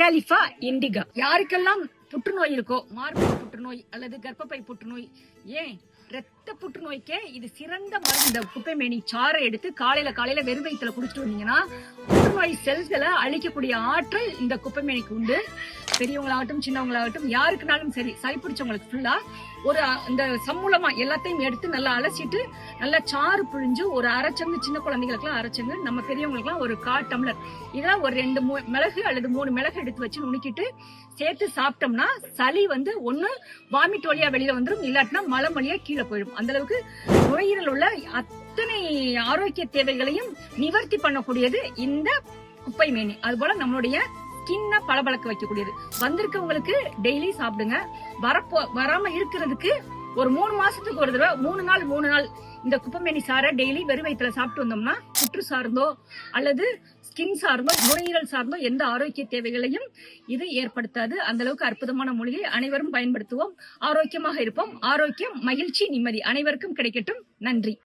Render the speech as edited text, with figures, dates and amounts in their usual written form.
அகாலிஃபா இண்டிகா. யாருக்கெல்லாம் புற்றுநோய் இருக்கோ, மார்பக புற்றுநோய் அல்லது கர்ப்பப்பை புற்றுநோய், ஏன் ரத்த புற்றுநோய்க்கே இது சிறந்த மருந்து. இந்த குப்பைமேனி சாறை எடுத்து காலையில வெறும் வயிற்றுல குடிச்சிட்டு வந்தீங்கன்னா புற்றுநோய் செல்களை அழிக்கக்கூடிய ஆற்றல் இந்த குப்பைமேனிக்கு உண்டு. பெரியவங்களாகட்டும் சின்னவங்களாகட்டும் யாருக்குனாலும் சரி, சளி பிடிச்சவங்களுக்கு ஃபுல்லா ஒரு இந்த சமூலமா எல்லாத்தையும் எடுத்து நல்லா அலசிட்டு நல்லா சாறு புழிஞ்சு ஒரு அரைச்சங்கு, சின்ன குழந்தைகளுக்குலாம் அரைச்சங்கு, நம்ம பெரியவங்களுக்குலாம் ஒரு 1/4 டம்ளர் இதெல்லாம் ஒரு 2 மிளகு அல்லது 3 மிளகு எடுத்து வச்சு நுணுக்கிட்டு சேர்த்து சாப்பிட்டோம்னா சளி ஒண்ணு வாமிட் வழியா வெளியில வந்துடும், இல்லாட்டினா மலம் வழியா கீழே போயிடும். அந்த அளவுக்கு நுரையீரல் உள்ள அத்தனை ஆரோக்கிய தேவைகளையும் நிவர்த்தி பண்ணக்கூடியது இந்த குப்பைமேனி. அது போல நம்மளுடைய ஸ்கின்ன பளபளக்க வைக்கக்கூடியது. வந்திருக்கவங்களுக்கு டெய்லி சாப்பிடுங்க. வராம இருக்கிறதுக்கு ஒரு 3 மாசத்துக்கு ஒரு தடவை 3 நாள் இந்த குப்பைமேனி சாரை டெய்லி வெறும் வயிற்றுல சாப்பிட்டு வந்தோம்னா புற்று சார்ந்தோ அல்லது ஸ்கின் சார்ந்தோ நுரையீரல் சார்ந்தோ எந்த ஆரோக்கிய தேவைகளையும் இது ஏற்படுத்தாது. அந்த அளவுக்கு அற்புதமான மூலிகை. அனைவரும் பயன்படுத்துவோம், ஆரோக்கியமாக இருப்போம். ஆரோக்கியம், மகிழ்ச்சி, நிம்மதி அனைவருக்கும் கிடைக்கட்டும். நன்றி.